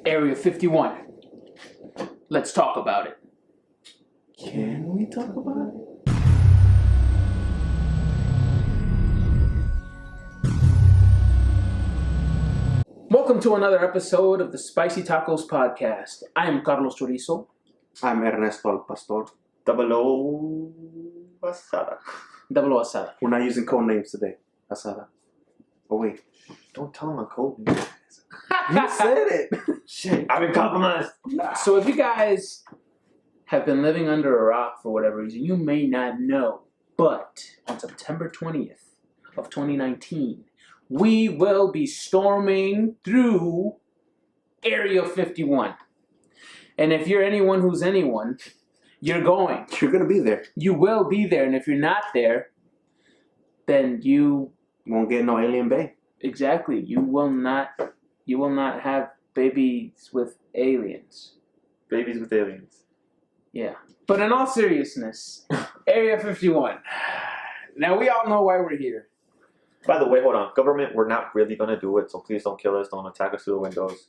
Area 51. Let's talk about it. Can we talk about it? Welcome to another episode of the SpicyTalkos podcast. I am Carlos Chorizo. I'm Ernesto Al Pastor. Double Asada. Double Asada. We're not using code names today. Asada. Oh, wait. Don't tell him a code name. You said it. Shit. I've been compromised. So if you guys have been living under a rock for whatever reason, you may not know, but on September 20th of 2019, we will be storming through Area 51. And if you're anyone who's anyone, you're going. You're going to be there. You will be there. And if you're not there, then you... Won't get no alien bay. Exactly. You will not have babies with aliens. Babies with aliens. Yeah. But in all seriousness, Area 51. Now, we all know why we're here. By the way, hold on. Government, we're not really going to do it, so please don't kill us. Don't attack us through the windows.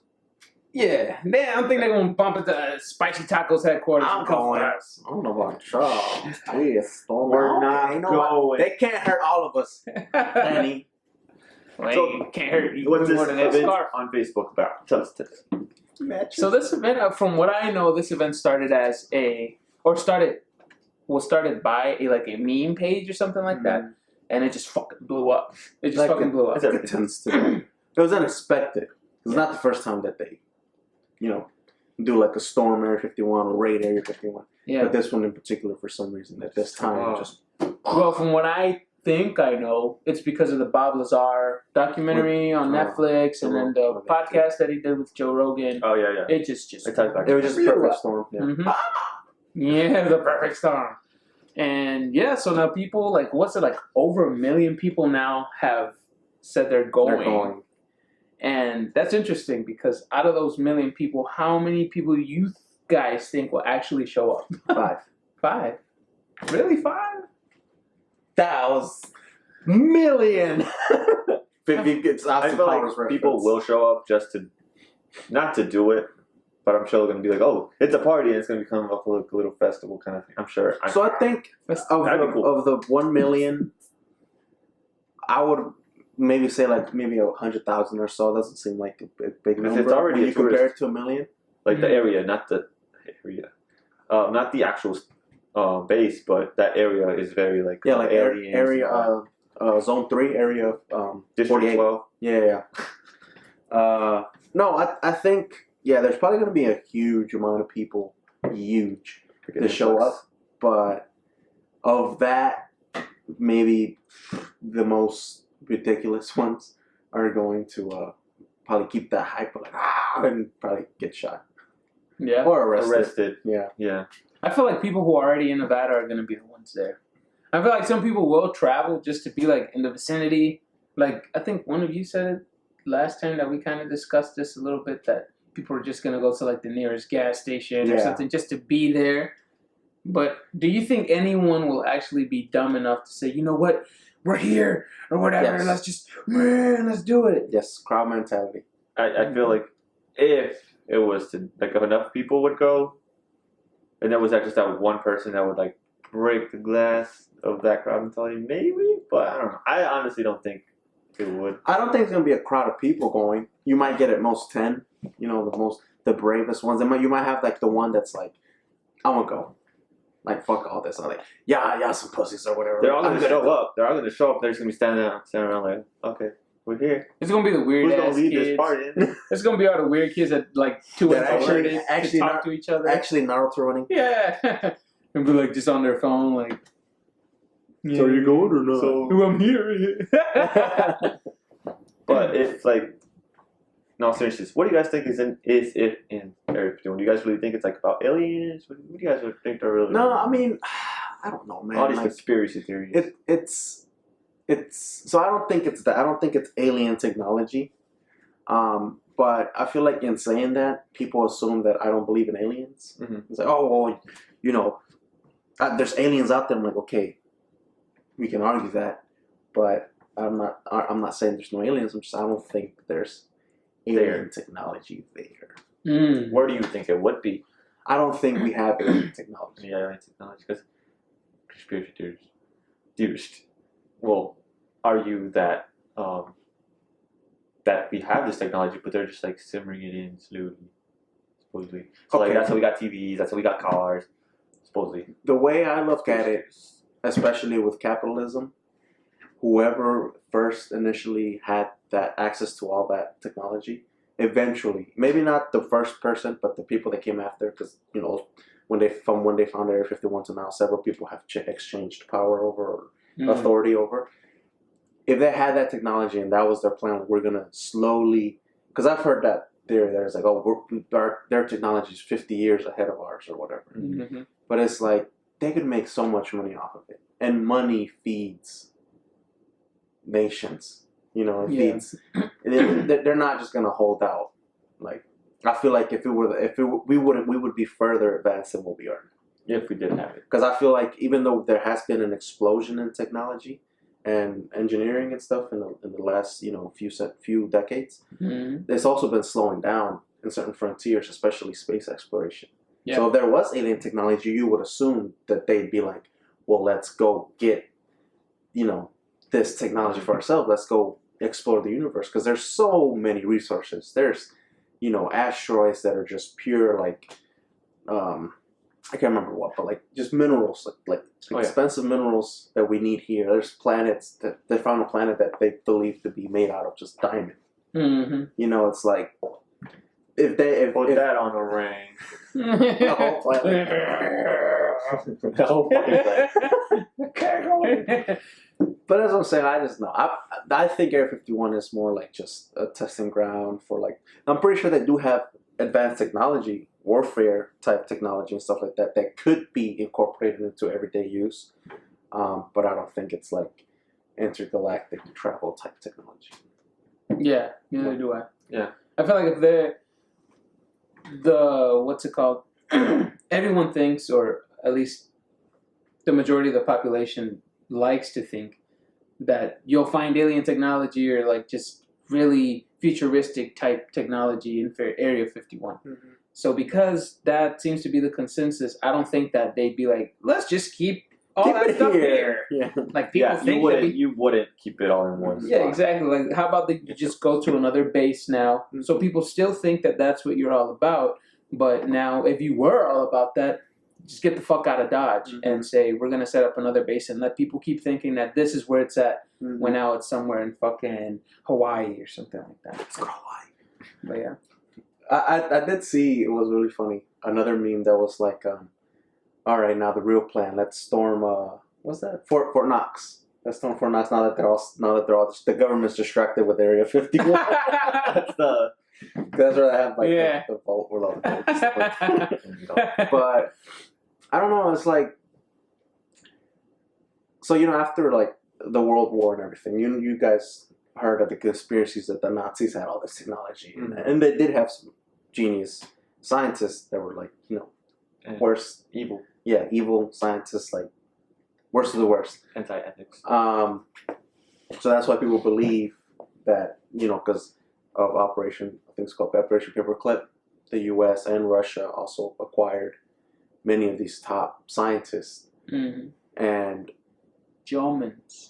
Yeah. I don't think they're going to bump into SpicyTalkos headquarters. I'm going. I don't know about Charles. We're not going. They can't hurt all of us. Danny. Well, So, you can't hurt you What's this more than that event scarf. on Facebook about? Tell us this. So this event, from what I know, this event started as was started by a meme page or something like that, and it just fucking blew up. It just fucking blew up. It tends to. It was unexpected. It's not the first time that they, do like a storm Area 51 or raid Area 51. Yeah. But this one in particular, for some reason, at this time, just. Well, from what I think I know, it's because of the Bob Lazar documentary on Netflix, and then the podcast that he did with Joe Rogan. Oh, yeah. It just I talked about It was just a perfect storm. Yeah. Mhm. Yeah, the perfect storm. And yeah, so now people over 1 million people now have said they're going. They're going. And that's interesting because out of those 1 million people, how many people do you guys think will actually show up? 5. 5? Really, 5? That was million. 50 gets I feel like people will show up just to, not to do it, but I'm sure they're going to be like, oh, it's a party, and it's going to become a little festival kind of thing. I'm sure. So I think of the 1 million, I would maybe say maybe 100,000 or so. Doesn't seem like a big number. It's already when you compare it to 1 million. Like the area, not the area. Not the actual base, but that area is very area zone 3 area District 48. 12. Yeah. No, I think there's probably going to be a huge amount of people, to show up, but of that, maybe the most ridiculous ones are going to probably keep that hype, and probably get shot. Yeah. Or Arrested. Yeah. I feel like people who are already in Nevada are going to be the ones there. I feel like some people will travel just to be in the vicinity. I think one of you said it last time that we kind of discussed this a little bit, that people are just going to go to the nearest gas station or something just to be there. But do you think anyone will actually be dumb enough to say, you know what, we're here or whatever, Yes. let's do it? Yes, crowd mentality. I feel like if it was to, if enough people would go, and there was just that one person that would break the glass of that crowd mentality, maybe, but I don't know. I honestly don't think it would. I don't think it's going to be a crowd of people going. You might get at most 10, the bravest ones. You might have the one that's I won't go. Fuck all this. I'm yeah, some pussies or whatever. They're all going to show up. They're just going to be standing around okay, we're here. It's going to be the weird Who's ass going to lead kids. this party? It's going to be all the weird kids that too That introverted actually to talk to each other. Actually, Naruto running. Yeah. And be just on their phone So are you going or not? So, I'm here. But if no, seriously, what do you guys think is it in Area 51? Do you guys really think it's about aliens? What do you guys think they're really? No, I mean, I don't know, man. All these conspiracy theories. It's so I don't think it's that. I don't think it's alien technology. But I feel like in saying that, people assume that I don't believe in aliens. Mm-hmm. It's there's aliens out there. I'm like, okay, we can argue that, but I'm not saying there's no aliens. I don't think there's alien technology there. Where do you think it would be? I don't think we have alien technology. Yeah, alien technology. Because conspiracy theorists will argue that that we have this technology, but they're just like simmering it in slowly, supposedly. So like that's how we got TVs. That's how we got cars, supposedly. The way I look at it, especially with capitalism, whoever first initially had that access to all that technology, eventually, maybe not the first person, but the people that came after, because when they found Area 51 to now, several people have exchanged power over or authority over. If they had that technology and that was their plan, like we're gonna slowly, because I've heard that theory. There's like, their technology is 50 years ahead of ours or whatever. Mm-hmm. But it's like they could make so much money off of it, and money feeds nations. It feeds. They're not just gonna hold out. Like I feel like we would be further advanced than what we are. If we did have it. Because I feel like even though there has been an explosion in technology and engineering and stuff in the last few decades, there's also been slowing down in certain frontiers, especially space exploration. Yeah. So if there was alien technology, you would assume that they'd be like, well, let's go get this technology for ourselves. Let's go explore the universe, because there's so many resources. There's asteroids that are just pure like I can't remember what, but like just minerals, like expensive minerals that we need here. There's planets that they found a planet that they believe to be made out of just diamond. It's like if put that on a ring. The whole planet. The whole fucking planet. But as I'm saying, I just know. I think Area 51 is more like just a testing ground for like. I'm pretty sure they do have advanced technology, warfare type technology and stuff like that could be incorporated into everyday use. But I don't think it's like intergalactic travel type technology. Yeah, neither do I. Yeah. I feel like if they're what's it called? Everyone thinks, or at least the majority of the population likes to think, that you'll find alien technology or like just really futuristic type technology in Area 51. So because that seems to be the consensus, I don't think that they'd be like, let's just keep all that stuff here. Yeah. Like people think you wouldn't keep it all in one spot. Yeah, exactly. Like how about you just go to another base now? So people still think that that's what you're all about. But now if you were all about that, just get the fuck out of Dodge and say, we're going to set up another base and let people keep thinking that this is where it's at when now it's somewhere in fucking Hawaii or something like that. Let's go to Hawaii. But yeah. I did see, it was really funny, another meme that was like, all right, now the real plan, let's storm, what's that? Fort Knox. Let's storm Fort Knox now that they're all, the government's distracted with Area 51. That's where they have like the vault with all the boats. But I don't know. It's like, so after like the World War and everything, you guys heard of the conspiracies that the Nazis had all this technology, and they did have some genius scientists that were like worse, evil. Yeah, evil scientists, like worst of the worst. Anti-ethics. So that's why people believe that because of I think it's called Operation Paperclip, the U.S. and Russia also acquired many of these top scientists, and Germans.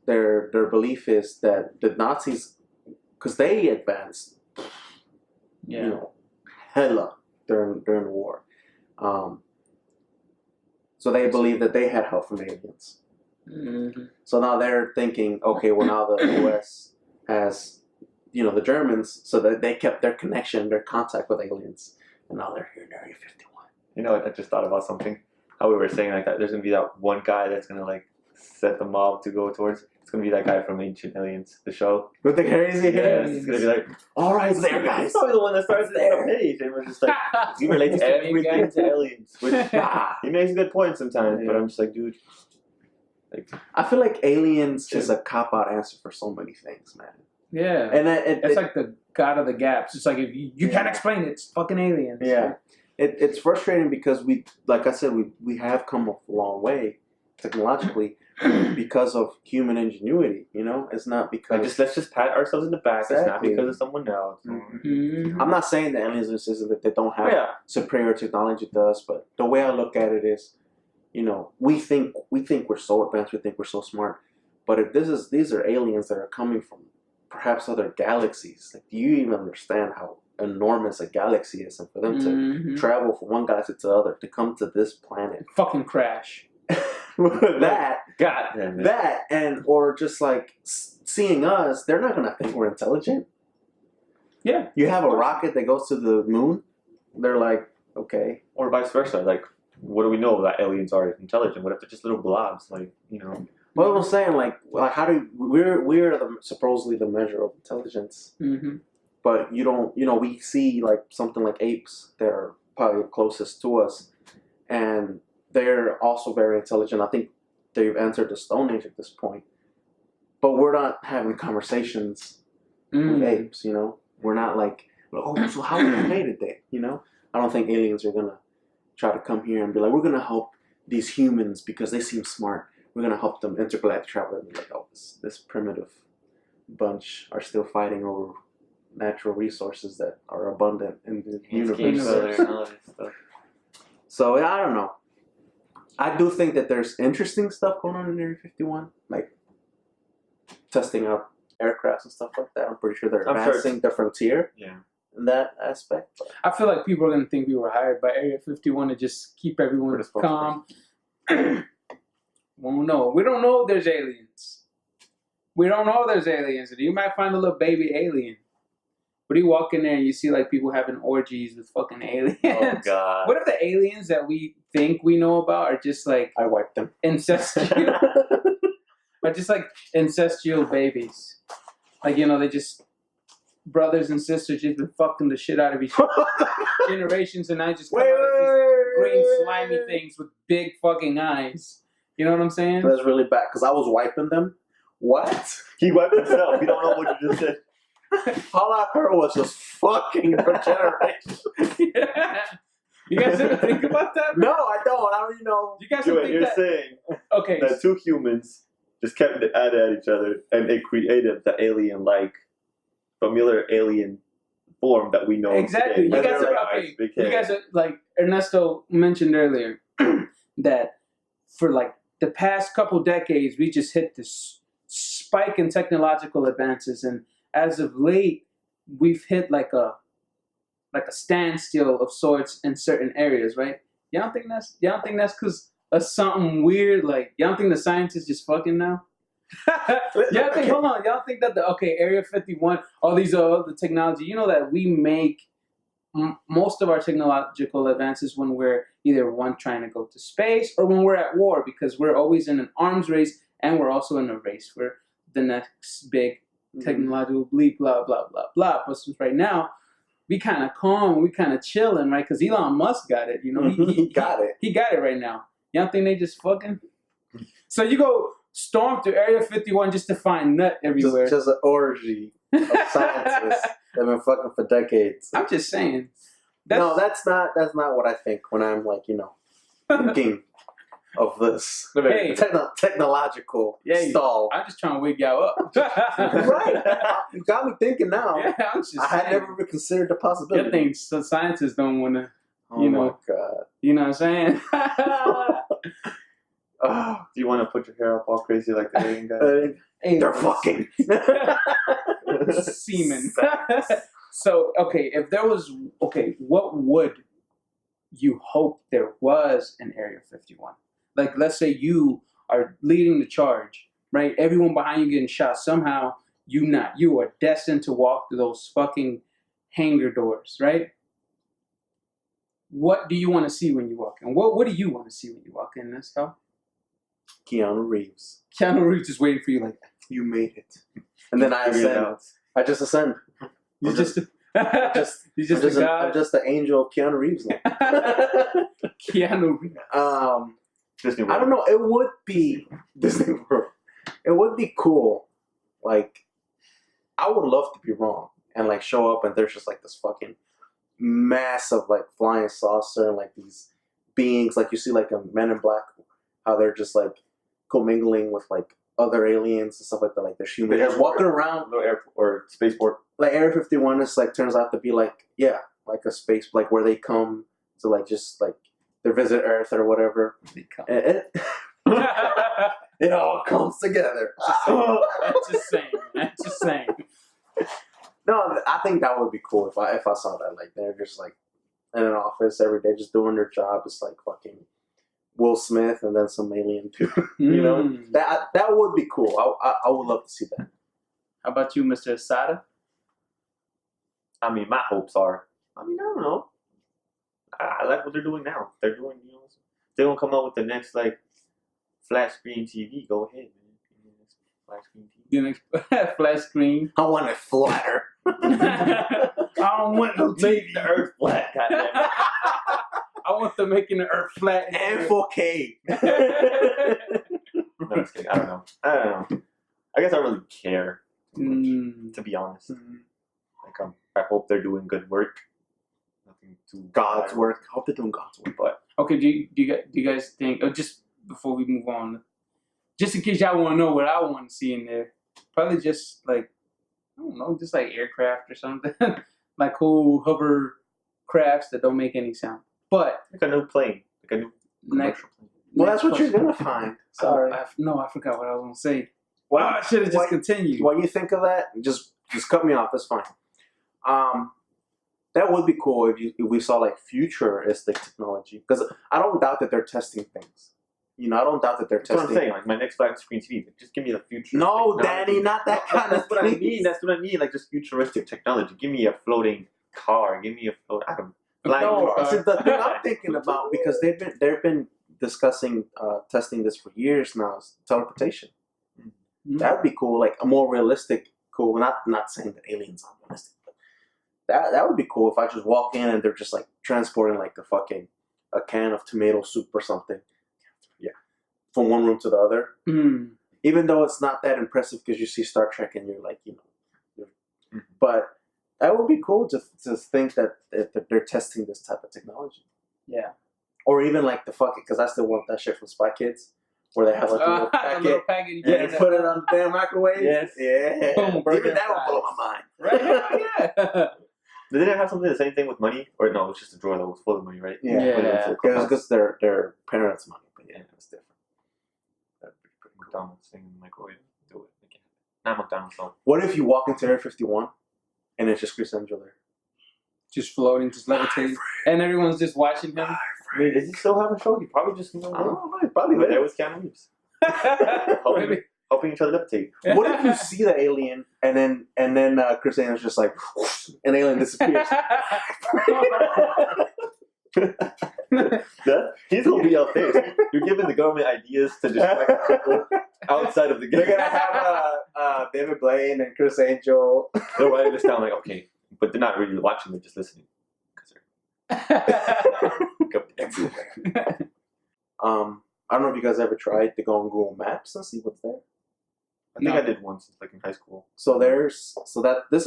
Their belief is that the Nazis, because they advanced, hella during the war, so they believe that they had help from aliens. So now they're thinking, okay, well now the U.S. has the Germans, so that they kept their connection, their contact with aliens, and now they're here in Area 51. I just thought about something. How we were saying like that. There's gonna be that one guy that's gonna like set the mob to go towards. It's gonna be that guy from Ancient Aliens, the show. With the crazy hair. It's gonna be like, all right, there, guys. He's probably the one that starts there. Page, and we're just like, he relates everything to aliens. Which he makes good points sometimes, but I'm just like, dude. Like, I feel like aliens is a cop-out answer for so many things, man. Yeah, and it's like the god of the gaps. It's like if you can't explain it, it's fucking aliens. Yeah, it's frustrating because we, like I said, we have come a long way technologically, because of human ingenuity. You know, it's not because. Let's just pat ourselves in the back. It's not Exactly. because of someone else. Mm-hmm. I'm not saying that aliens is that they don't have Yeah. superior technology to us, but the way I look at it is, you know, we think we're so advanced, we think we're so smart, but if these are aliens that are coming from perhaps other galaxies, like, do you even understand how enormous a galaxy is, and for them to travel from one galaxy to the other to come to this planet, fucking crash. that and or just like seeing us, they're not gonna think we're intelligent. Yeah. You have a rocket that goes to the moon, they're like, okay. Or vice versa. Like, what do we know that aliens are intelligent? What if they're just little blobs? Like, you know. Well, I'm saying, like how do we're supposedly the measure of intelligence, but you don't. You know, we see like something like apes that are probably closest to us, and they're also very intelligent. I think they've entered the Stone Age at this point, but we're not having conversations with apes. You know, we're not like, oh, so how did they today? You know, I don't think aliens are gonna try to come here and be like, we're gonna help these humans because they seem smart. We're gonna help them intergalactic travel and be like, oh, this primitive bunch are still fighting over natural resources that are abundant in the universe. So I don't know. I do think that there's interesting stuff going on in Area 51, like testing out aircrafts and stuff like that. I'm pretty sure they're advancing the frontier. Yeah. In that aspect. But I feel like people are going to think we were hired by Area 51 to just keep everyone calm. Well, no. We don't know there's aliens. We don't know there's aliens. You might find a little baby alien. But you walk in there and you see like people having orgies with fucking aliens. Oh, God. What if the aliens that we think we know about are just like... I wiped them. Incestual. Are just like incestual babies. Like, you know, they just... Brothers and sisters just been fucking the shit out of each other generations, and I just come out of these green slimy things with big fucking eyes. You know what I'm saying? That's really bad because I was wiping them. What? He wiped himself. You don't know what you just said. All I heard was just fucking for generations. Yeah. You guys ever think about that? No, I don't. I don't even know. You guys ever think you're that? saying Okay. that two humans just kept at each other, and it created the alien-like, familiar alien form that we know. Exactly. Today. You guys are like Ernesto mentioned earlier that for like the past couple decades we just hit this spike in technological advances, and as of late we've hit like a standstill of sorts in certain areas, right? Y'all think that's because of something weird? Like, y'all think the scientists just fucking now? Y'all think, hold on, y'all think that Area 51, all these other technology, you know that we make most of our technological advances when we're either trying to go to space or when we're at war, because we're always in an arms race and we're also in a race for the next big technological bleep, blah, blah, blah, blah. But since right now, we kind of calm, we kind of chilling, right? Because Elon Musk got it, you know? He got it. He got it right now. Y'all think they just fucking? So you go storm through Area 51 just to find nut everywhere. Just an orgy of scientists that have been fucking for decades. I'm just saying. No, that's not what I think when I'm like, you know, thinking of this Hey. technological stall. I'm just trying to wig y'all up. Right. You got me thinking now. Yeah, I'm just I had never even considered the possibility. I think scientists don't want to, oh my God. You know what I'm saying? Do you want to put your hair up all crazy like the alien guy? They're fucking. Semen. So, if there was, what would you hope there was in Area 51? Like, let's say you are leading the charge, right? Everyone behind you getting shot. Somehow, you are destined to walk through those fucking hangar doors, right? What do you want to see when you walk in? What do you want to see when you walk in, this guy? Keanu Reeves. Keanu Reeves is waiting for you like, you made it. And then I ascend. I just ascend. I'm just the angel of Keanu Reeves now. Keanu Reeves. Disney World. I don't know. It would be Disney World. It would be cool. Like, I would love to be wrong and like show up and there's just like this fucking massive like flying saucer and like these beings like you see like a Men in Black, how they're just like commingling with like other aliens and stuff like that. Like they're humans just walking around. No airport or spaceport. Like Area 51 is like turns out to be like like a space like where they come to like just like they visit Earth or whatever. And it all comes together. That's just saying. That's just saying. No, I think that would be cool if I saw that. Like they're just like in an office every day, just doing their job. It's like fucking Will Smith and then some alien too. You know, that would be cool. I would love to see that. How about you, Mr. Asada? I mean, my hopes are. I mean, I don't know. I like what they're doing now. They're doing, you know, they're gonna come up with the next like flat screen TV. Go ahead, man. Flat screen TV. The next flat screen. I want it flatter. I don't want no TV. Make the Earth flat, goddamn. I want them making the Earth flat And 4K. No, I'm just kidding. I don't know. I guess I don't really care, to be honest. Like, I hope they're doing good work. Nothing too God's work. I hope they're doing God's work. But Okay, do you guys think? Or just before we move on, just in case y'all want to know what I want to see in there, probably just like I don't know, just like aircraft or something, like cool hover crafts that don't make any sound. But like a new plane, like a new commercial plane. Well, that's what you're gonna find. Sorry. I forgot what I was gonna say. Wow, I should have just continued. When you think of that, just cut me off. That's fine. That would be cool if we saw like futuristic technology, because I don't doubt that they're testing things. You know, I don't doubt that they're testing. That's what I'm saying. Like my next flat screen TV, like, just give me the future. No, Danny, not that kind of. That's what I mean. That's what I mean. Like just futuristic technology. Give me a floating car. Give me a float. I don't. See, the thing I'm thinking about, because they've been discussing testing this for years now, is teleportation. Mm-hmm. That'd be cool, like a more realistic. Cool. Not saying that aliens aren't realistic. That would be cool if I just walk in and they're just like transporting like a can of tomato soup or something. Yeah. From one room to the other. Even though it's not that impressive because you see Star Trek and you're like, you know. But that would be cool to think that they're testing this type of technology. Yeah. Or even like the because I still want that shit from Spy Kids. Where they have like a little packet. Yeah, and put it on the damn microwave. Yes. Yeah. Boom, even that would blow my mind. Right? Yeah. Did it have something the same thing with money? Or no, it was just a drawer that was full of money, right? Yeah. It was because their parents' money. But yeah, it's different. That'd be pretty McDonald's thing in the microwave. Do it. Again. Not McDonald's though. What if you walk into Area 51 and it's just Chris Angel there? Just floating, just levitating. And everyone's just watching him. I mean, does he still have a show? He probably just, I don't know. Probably there was Keanu Reeves. Helping each other levitate. What if you see the alien and then Chris Angel's just like, whoosh, an alien disappears? He's gonna be out there. You're giving the government ideas to distract people outside of the game. They're gonna have David Blaine and Chris Angel. They're writing this down like, okay, but they're not really watching; they're just listening. I don't know if you guys ever tried to go on Google Maps and see what's there. I think I did once, like in high school. This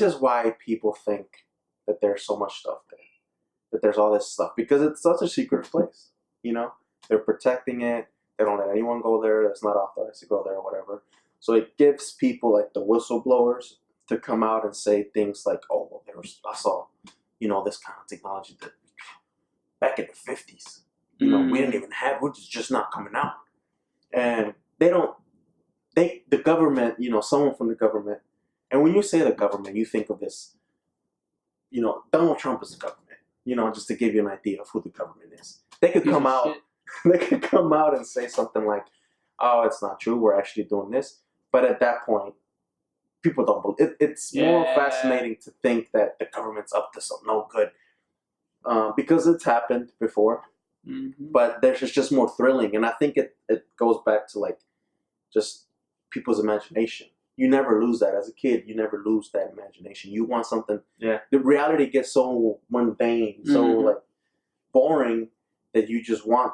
is why people think that there's so much stuff there, that there's all this stuff, because it's such a secret place. You know, they're protecting it. They don't let anyone go there that's not authorized to go there or whatever. So it gives people like the whistleblowers to come out and say things like, "Oh, well, I saw, you know, this kind of technology that back in the 50s, you know, we didn't even have, which is just not coming out." And the government, you know, someone from the government, and when you say the government, you think of this, you know, Donald Trump is the government, you know, just to give you an idea of who the government is. They could come out, and say something like, "Oh, it's not true, we're actually doing this." But at that point, people don't believe it. It's more fascinating to think that the government's up to some no good, because it's happened before. But there's just more thrilling, and I think it goes back to like just people's imagination. You never lose that as a kid. You never lose that imagination. You want something. Yeah. The reality gets so mundane, so like boring, that you just want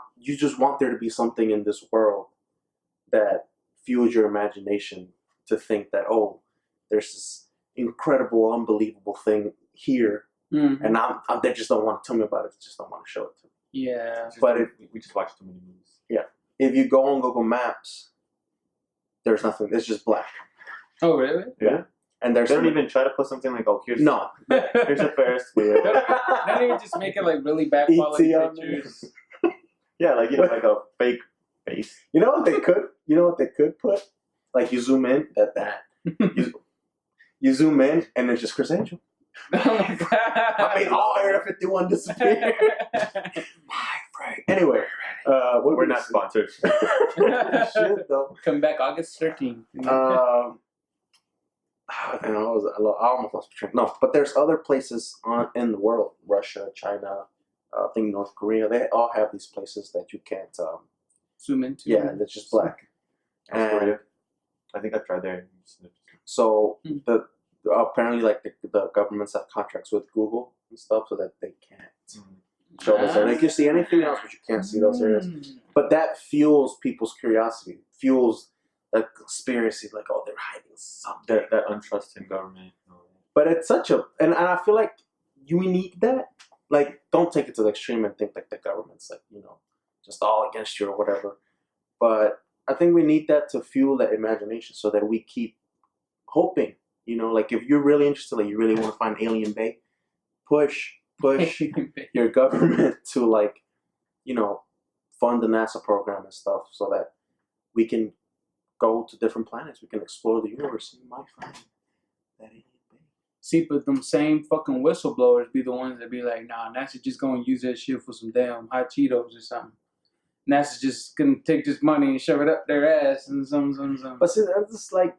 there to be something in this world that fuels your imagination to think that, oh, there's this incredible, unbelievable thing here, and they just don't want to tell me about it. They just don't want to show it to me. Yeah, but we just watch too many movies. Yeah, if you go on Google Maps, there's nothing. It's just black. Oh, really? Yeah. And They there's don't even try to put something like, oh, here's no. here's a Ferris wheel. Don't even just make it like really bad quality ET on there. pictures. Yeah, like like a fake face. You know what they could? You know what they could put? Like you zoom in, you zoom in, and there's just Chris Angel. Oh my god! I mean, all Area 51 disappeared. My friend. Anyway, We're not sponsored. Shit, though. Come back August 13th. And I almost lost my train. No, but there's other places in the world, Russia, China, I think North Korea. They all have these places that you can't. Zoom into. Yeah, it's just black. And I think I tried there. so apparently, like the governments have contracts with Google and stuff, so that they can't show those areas. They can see anything else, but you can't see those areas. But that fuels people's curiosity, fuels the conspiracy, like, oh, they're hiding something. That untrust in government. But it's such a, and I feel like we need that. Like, don't take it to the extreme and think like the government's like, just all against you or whatever. But I think we need that to fuel that imagination so that we keep hoping. Like if you're really interested, like you really want to find alien bait, push your government to like, fund the NASA program and stuff so that we can go to different planets. We can explore the universe. And you might find that alien bait. See, but them same fucking whistleblowers be the ones that be like, nah, NASA just gonna use that shit for some damn hot Cheetos or something. NASA's just gonna take this money and shove it up their ass and some. But see, that's just like,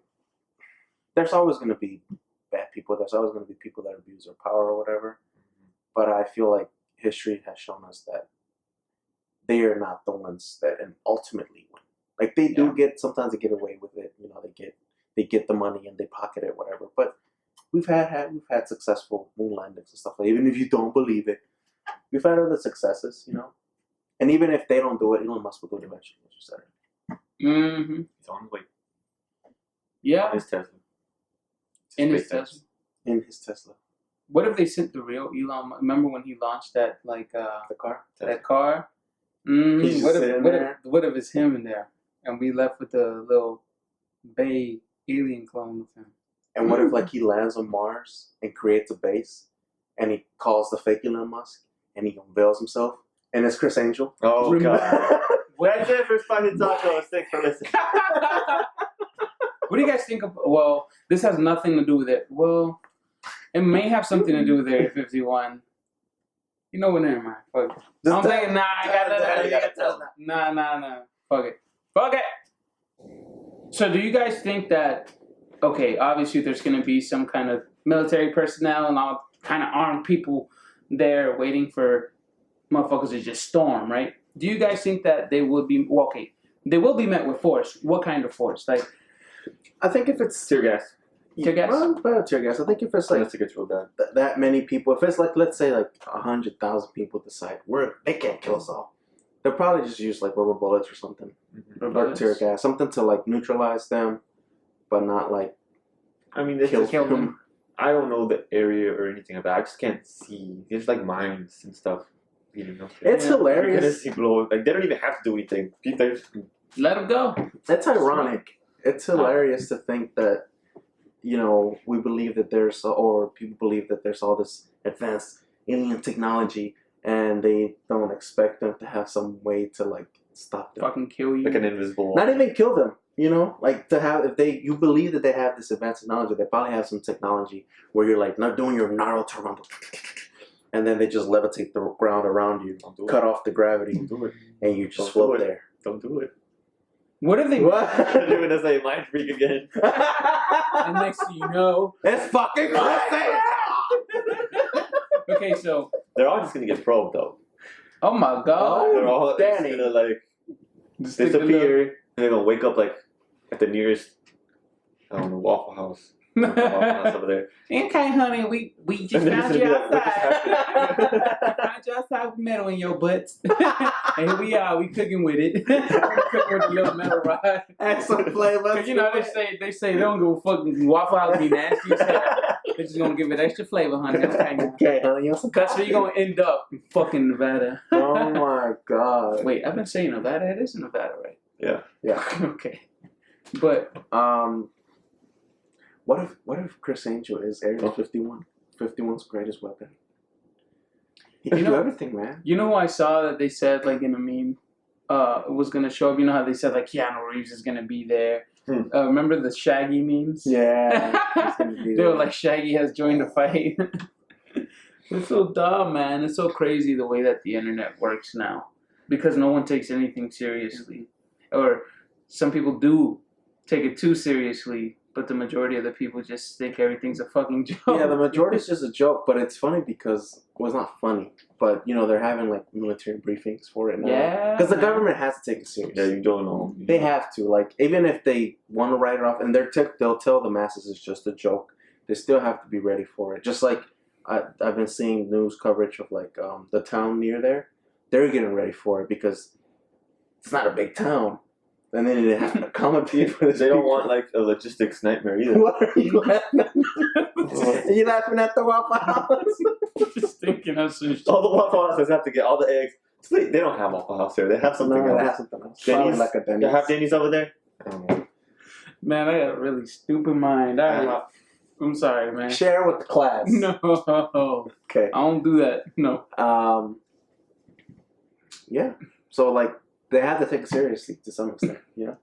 there's always going to be bad people. There's always going to be people that abuse their power or whatever. But I feel like history has shown us that they are not the ones that ultimately win. Like they do sometimes they get away with it. They get the money and they pocket it, whatever. But we've had successful moon landings and stuff. Like, even if you don't believe it, we've had other successes, And even if they don't do it, Elon Musk will do it eventually. As you said. Mm-hmm. It's on like Yeah. his Tesla. In his Tesla. In his Tesla. What if they sent the real Elon? Remember when he launched that the car? That car? He's What just sitting there. if it's him in there, and we left with the little Bay alien clone of him? And what if like he lands on Mars and creates a base, and he calls the fake Elon Musk, and he unveils himself, and it's Chris Angel. Oh Remember- god. That's it for SpicyTalkos. Thanks for listening. What do you guys think of? Well, this has nothing to do with it. Well, it may have something to do with Area 51. What? Never mind. Fuck it. I'm thinking, nah, I got that. Nah. Fuck it. So, do you guys think that? Okay, obviously, there's going to be some kind of military personnel and all kind of armed people there waiting for motherfuckers to just storm, right? Do you guys think that they will be they will be met with force? What kind of force? Like, I think if it's Tear gas. Tear gas? Well, tear gas. I think if it's like Unless it gets real bad. that many people, if it's like, let's say like 100,000 people decide they can't kill us all, they'll probably just use like rubber bullets or something, or tear gas, something to like neutralize them, but not like I mean, kill them. I don't know the area or anything about it. I just can't see. There's like mines and stuff. It's You're gonna hilarious. see blow. Like they don't even have to do anything. They just let them go. It's ironic. It's hilarious to think that, we believe that or people believe that there's all this advanced alien technology, and they don't expect them to have some way to like stop them. Fucking kill you. like an invisible. Not even kill them. Like to have, if you believe that they have this advanced technology, they probably have some technology where you're like not doing your Naruto rumble, and then they just levitate the ground around you, cut off the gravity, Don't do it. and you just Don't float do it. there. Don't do it. What if they? What? You're gonna say mind freak again. And next thing you know, It's fucking crazy. okay, so They're all just gonna get probed though. oh my god, They're all Danny. just gonna like Just stick the disappear, and they're gonna wake up like at the nearest, I don't know, Waffle House. Waffle House over there. Okay, honey, we just And they're found just you gonna be like, outside. "What We found you outside with metal in your butts. And here we are, we cooking with it. We cooking with the little metal rod. Add some flavor. Cause they say they don't give a fuck. Waffle House be nasty as hell. It's just gonna give it extra flavor, honey. Okay, now. Okay, honey, you want some That's where you're gonna end up in fucking Nevada. Oh my god. Wait, I've been saying Nevada. It is Nevada, right? Yeah. Yeah. Okay. But what if Chris Angel is Area 51? 51's greatest weapon. He can do everything, man. you know, I saw that they said like in a meme, it was gonna show up. You know how they said like Keanu Reeves is gonna be there. Remember the Shaggy memes? Yeah. He's gonna be They were there. like Shaggy has joined the fight. It's so dumb, man. It's so crazy the way that the internet works now, because no one takes anything seriously, or some people do take it too seriously, but the majority of the people just think everything's a fucking joke. Yeah, the majority is just a joke, but it's funny because, well, it's not funny, but, you know, they're having, like, military briefings for it now. Yeah. Because the government has to take it seriously. Yeah, you don't know. They have to. Like, even if they want to write it off, and they'll tell the masses it's just a joke, they still have to be ready for it. Just like I've been seeing news coverage of, like, the town near there. They're getting ready for it because it's not a big town. And then they have to accommodate for this. They don't want like a logistics nightmare either. What are you laughing at? Are you laughing at the Waffle House? Just thinking of some shit. All the Waffle Houses have to get all the eggs. They don't have Waffle House here. They have something No, they else. have something else. Probably Denny's? like a Denny's. They have Denny's over there? I don't know. Man, I got a really stupid mind. All right. I'm sorry, man. Share with the class. No. Okay. I don't do that. No. Yeah. So, like, they have to take it seriously to some extent, you know?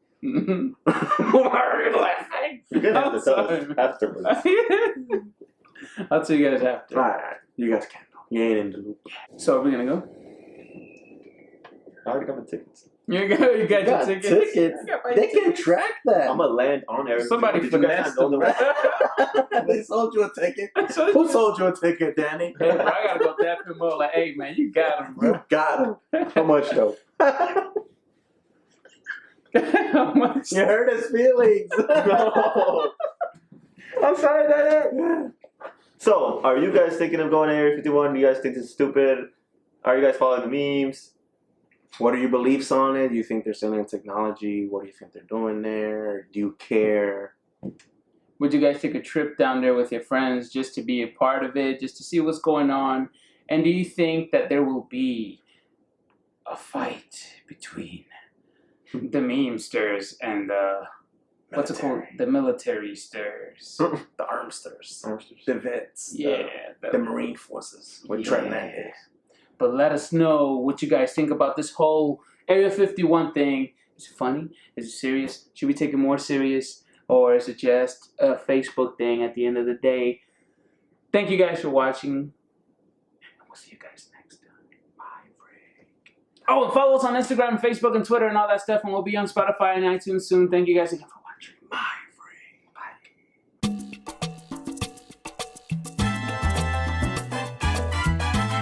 Why are you laughing? You're going to have I'm to tell us sorry, man. afterwards. I'll tell you guys after. Alright. You guys can't know. You ain't in the loop. So are we gonna go? I already got my tickets. You got your tickets? I got my They can tickets. track that. I'm going to land on Area 51. Somebody Did you guys finessed not know them. that? They sold you a ticket. So Who sold you a ticket, Danny? Hey, bro, I gotta go tap him up. Like, hey, man, you got him, You bro. got him. How much, though? How much? You hurt his feelings. No. I'm sorry, Daddy. So, are you guys thinking of going to Area 51? Do you guys think this is stupid? Are you guys following the memes? What are your beliefs on it? Do you think there's alien technology? What do you think they're doing there? Do you care? Would you guys take a trip down there with your friends just to be a part of it, just to see what's going on? And do you think that there will be a fight between the memesters and the what's it called? The military sters. The armsters. The vets. Yeah. The Marine Forces. With Trent Mandis. But let us know what you guys think about this whole Area 51 thing. Is it funny? Is it serious? Should we take it more serious? Or is it just a Facebook thing at the end of the day? Thank you guys for watching. And we'll see you guys next time. Bye, Frick. Oh, and follow us on Instagram, Facebook, and Twitter, and all that stuff. And we'll be on Spotify and iTunes soon. Thank you guys again for watching. Bye.